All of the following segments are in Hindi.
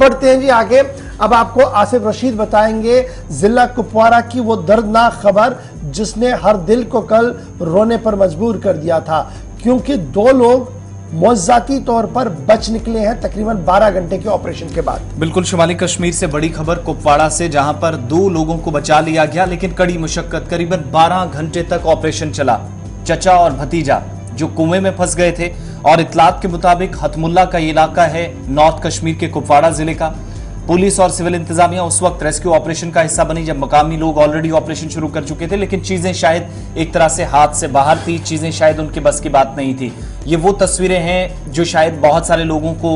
बढ़ते हैं जी आगे। अब आपको आसिफ रशीद बताएंगे जिला कुपवारा की वो दर्दनाक खबर जिसने हर दिल को कल रोने पर मजबूर कर दिया था, क्योंकि दो लोग मौजाती तौर पर बच निकले हैं तकरीबन 12 घंटे के ऑपरेशन के बाद। बिल्कुल, शुमाली कश्मीर से बड़ी खबर कुपवाड़ा से, जहां पर 2 लोगों को बचा लिया गया, लेकिन कड़ी मुशक्कत करीबन 12 घंटे तक ऑपरेशन चला। चचा और भतीजा जो कुएं में फंस गए थे, और इतलात के मुताबिक हथमुल्ला का ये इलाका है नॉर्थ कश्मीर के कुपवाड़ा जिले का। पुलिस और सिविल इंतजामिया उस वक्त रेस्क्यू ऑपरेशन का हिस्सा बनी जब मकामी लोग ऑलरेडी ऑपरेशन शुरू कर चुके थे, लेकिन चीजें शायद एक तरह से हाथ से बाहर थी, चीजें शायद उनके बस की बात नहीं थी। ये वो तस्वीरें हैं जो शायद बहुत सारे लोगों को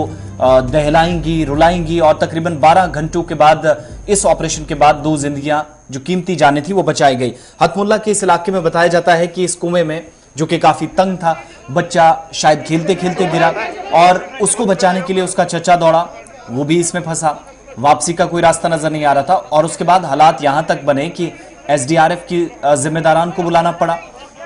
दहलाएंगी, रुलाएंगी, और तकरीबन 12 घंटों के बाद इस ऑपरेशन के बाद 2 जिंदगियां जो कीमती जाने थी वो बचाई गई। हथमुल्ला के इस इलाके में बताया जाता है कि इस कुएं में, जो कि काफी तंग था, बच्चा शायद खेलते खेलते गिरा और उसको बचाने के लिए उसका चचा दौड़ा, वो भी इसमें फंसा। वापसी का कोई रास्ता नजर नहीं आ रहा था, और उसके बाद हालात यहां तक बने कि एसडीआरएफ की जिम्मेदारान को बुलाना पड़ा।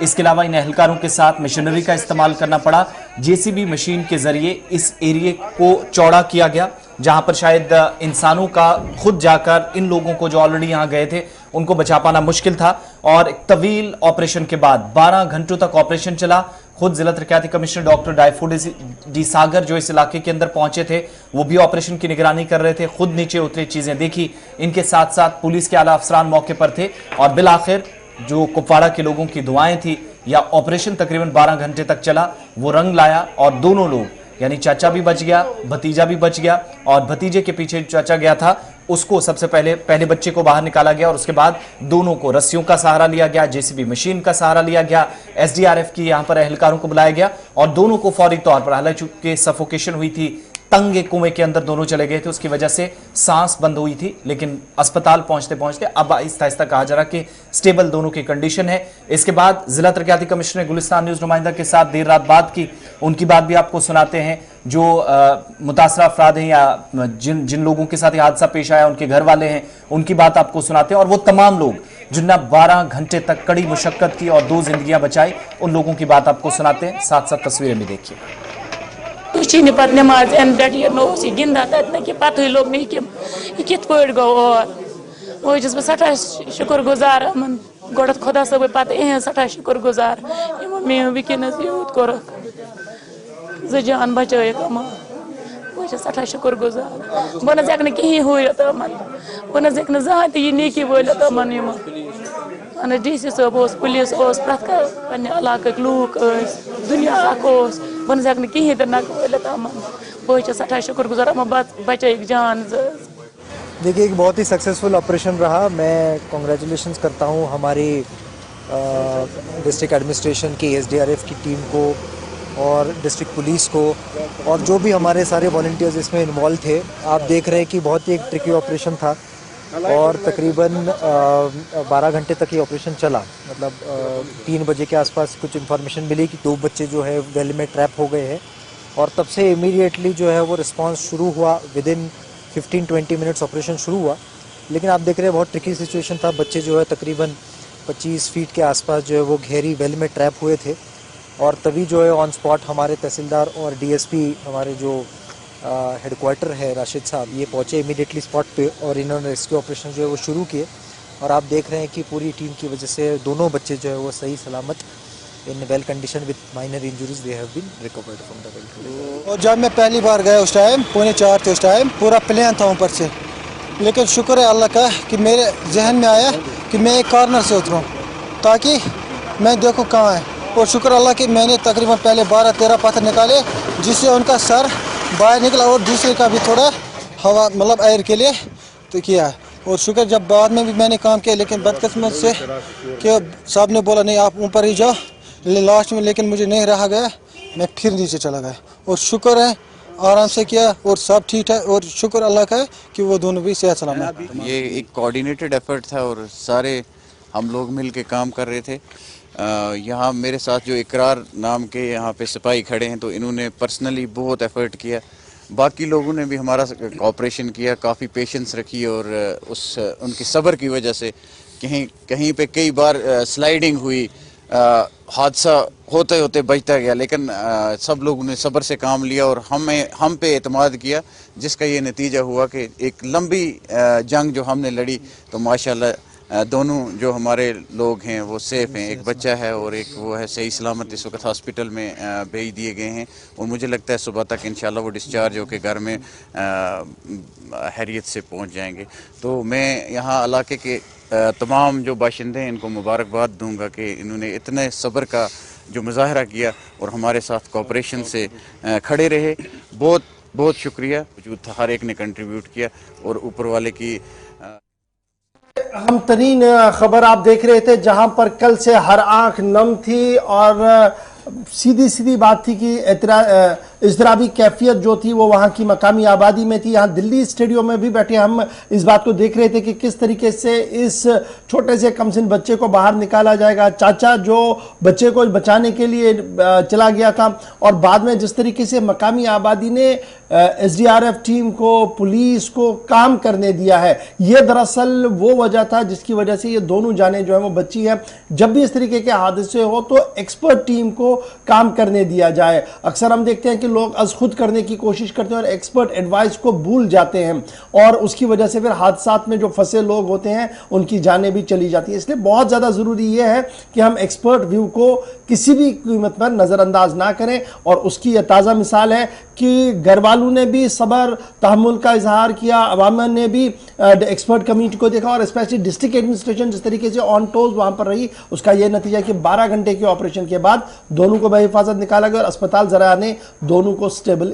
इसके अलावा इन एहलकारों के साथ मशीनरी का इस्तेमाल करना पड़ा। जेसीबी मशीन के जरिए इस एरिया को चौड़ा किया गया, जहां पर शायद इंसानों का खुद जाकर इन लोगों को जो ऑलरेडी यहां गए थे उनको बचा पाना मुश्किल था। और एक तवील ऑपरेशन के बाद 12 घंटों तक ऑपरेशन चला। खुद जिला तरक्याती कमिश्नर डॉक्टर डायफोडिस डी सागर जो इस इलाके के अंदर पहुंचे थे, वो भी ऑपरेशन की निगरानी कर रहे थे, खुद नीचे उतरे, चीजें देखी। इनके साथ साथ पुलिस के आला अफसरान मौके पर थे, और बिलाखिर जो कुपवाड़ा के लोगों की दुआएं थी या ऑपरेशन तकरीबन 12 घंटे तक चला, वो रंग लाया, और दोनों लोग यानी चाचा भी बच गया, भतीजा भी बच गया, और भतीजे के पीछे चाचा गया था उसको सबसे पहले बच्चे को बाहर निकाला गया, और उसके बाद दोनों को रस्सियों का सहारा लिया गया, जेसीबी मशीन का सहारा लिया गया, एसडीआरएफ की यहां पर एहलकारों को बुलाया गया, और दोनों को फौरी तौर पर, हालांकि सफोकेशन हुई थी, तंग कुएं के अंदर दोनों चले गए थे, उसकी वजह से सांस बंद हुई थी, लेकिन अस्पताल पहुंचते पहुंचते अब आहिस्ता आहिस्ता कहा जा रहा कि स्टेबल दोनों की कंडीशन है। इसके बाद जिला तरक्याती कमिश्नर ने गुलिस्तान न्यूज नुमाइंदा के साथ देर रात बात की, उनकी बात भी आपको सुनाते हैं। जो मुतासरा अफराद हैं या जिन लोगों के साथ ये हादसा पेश आया, उनके घर वाले हैं, उनकी बात आपको सुनाते हैं, और वो तमाम लोग जिन्होंने 12 घंटे तक कड़ी मुशक्कत की और 2 जिंदगियां बचाई, उन लोगों की बात आपको सुनाते हैं। साथ साथ तस्वीरें भी देखिए। पे नमाज पे गिंदा पत लोग कित पे गो, और वो बह सठा शुक्र गुजार गोड खुदा सब पे सठा शुक्र गुजार मे वनस यूत कोर 2 जान बचाई बह सठा शुक्र गुजार। बह नक कहीं हूरत बह नक जहां यह नेकी वलित DC साहब पुलिस प्रत पे इलाक लूक दुनिया बह नक कहीं नक वलित बह सठा शुक्र गुजार बचाई जान। देखिए, एक बहुत ही सक्सेसफुल ऑपरेशन रहा। मैं कॉन्ग्रेचुलेशंस करता हूँ हमारी डिस्ट्रिक्ट एडमिनिस्ट्रेशन की, एसडीआरएफ की टीम को, और डिस्ट्रिक्ट पुलिस को, और जो भी हमारे सारे वॉलंटियर्स इसमें इन्वॉल्व थे। आप देख रहे हैं कि बहुत ही एक ट्रिकी ऑपरेशन था, और तकरीबन 12 घंटे तक ये ऑपरेशन चला। मतलब 3 बजे के आसपास कुछ इन्फॉर्मेशन मिली कि 2 बच्चे जो है वेल में ट्रैप हो गए हैं, और तब से इमीडिएटली जो है वो रिस्पांस शुरू हुआ। विदिन 15-20 मिनट्स ऑपरेशन शुरू हुआ। लेकिन आप देख रहे हैं बहुत ट्रिकी सिचुएशन था। बच्चे जो है तकरीबन 25 फीट के आसपास जो है वो गहरी वेल में ट्रैप हुए थे, और तभी जो है ऑन स्पॉट हमारे तहसीलदार और डीएसपी हमारे जो हेडक्वार्टर है राशिद साहब, ये पहुँचे इमीडिएटली स्पॉट पे, और इन्होंने रेस्क्यू ऑपरेशन जो है वो शुरू किए। और आप देख रहे हैं कि पूरी टीम की वजह से दोनों बच्चे जो है वो सही सलामत in well condition with minor injuries they have been recovered from the well. और जब मैं पहली बार गया उस टाइम 3:45 थे, उस टाइम पूरा प्लान था ऊपर से, लेकिन शुक्र है अल्लाह का कि मेरे जहन में आया कि मैं एक कॉर्नर से उतरूँ ताकि मैं देखूँ कहाँ है। और शुक्र अल्लाह कि मैंने तकरीबन पहले 12-13 पत्थर निकाले, जिससे उनका सर बाहर निकला, और दूसरे का भी थोड़ा हवा मतलब एयर के लिए तो किया। और शुक्र जब बाद में भी मैंने काम किया, लेकिन बदकिस्मत से कि साहब ने बोला नहीं आप ऊपर ही जाओ लास्ट में, लेकिन मुझे नहीं रहा गया, मैं फिर नीचे चला गया। और शुक्र है आराम से किया और सब ठीक है, और शुक्र अल्लाह का है कि वो दोनों भी सेहत सलामत। ये एक कोऑर्डिनेटेड एफर्ट था, और सारे हम लोग मिल के काम कर रहे थे। यहाँ मेरे साथ जो इकरार नाम के यहाँ पे सिपाही खड़े हैं, तो इन्होंने पर्सनली बहुत एफर्ट किया। बाकी लोगों ने भी हमारा कोऑपरेशन किया, काफ़ी पेशेंस रखी, और उनकी सब्र की वजह से कहीं पे कई बार स्लाइडिंग हुई, हादसा होते होते बचता गया, लेकिन सब लोगों ने सब्र से काम लिया और हम पे एतमाद किया, जिसका ये नतीजा हुआ कि एक लंबी जंग जो हमने लड़ी तो माशाल्लाह दोनों जो हमारे लोग हैं वो सेफ हैं। एक बच्चा है और एक वो है सही सलामत इस वक्त हॉस्पिटल में भेज दिए गए हैं और मुझे लगता है सुबह तक इंशाल्लाह वो डिस्चार्ज होकर घर में हैरियत से पहुंच जाएंगे। तो मैं यहाँ इलाके के तमाम जो बाशिंदे हैं इनको मुबारकबाद दूंगा कि इन्होंने इतने सब्र का जो मुजाहरा किया और हमारे साथ कोऑपरेशन से खड़े रहे। बहुत बहुत शुक्रिया, वजूद था, हर एक ने कंट्रीब्यूट किया और ऊपर वाले की अहम तरीन खबर आप देख रहे थे, जहां पर कल से हर आंख नम थी और सीधी सीधी बात थी कि इज़राबी कैफियत जो थी वो वहाँ की मकामी आबादी में थी। यहाँ दिल्ली स्टेडियम में भी बैठे हम इस बात को देख रहे थे कि किस तरीके से इस छोटे से कमसिन बच्चे को बाहर निकाला जाएगा। चाचा जो बच्चे को बचाने के लिए चला गया था और बाद में जिस तरीके से मकामी आबादी ने SDRF टीम को, पुलिस को काम करने दिया है, ये दरअसल वो वजह था जिसकी वजह से ये दोनों जानें जो है वो बची है। जब भी इस तरीके के हादसे हो तो एक्सपर्ट टीम को काम करने दिया जाए। अक्सर हम देखते हैं कि लोग अज खुद करने की कोशिश करते हैं और एक्सपर्ट एडवाइस को भूल जाते हैं और उसकी वजह से फिर हादसात में जो फंसे लोग होते हैं उनकी जानें भी चली जाती हैं। इसलिए बहुत ज़्यादा ज़रूरी यह है कि हम एक्सपर्ट व्यू को किसी भी कीमत पर नज़रअंदाज ना करें और उसकी यह ताज़ा मिसाल है कि घर वालों ने भी सब्र तहम्मुल का इजहार किया, अवाम ने भी एक्सपर्ट कमेटी को देखा और स्पेशली डिस्ट्रिक्ट एडमिनिस्ट्रेशन जिस तरीके से ऑन टोज वहाँ पर रही, उसका यह नतीजा कि 12 घंटे के ऑपरेशन के बाद दोनों को बहिफाजत निकाला गया और अस्पताल ज़रा ने दोनों को स्टेबल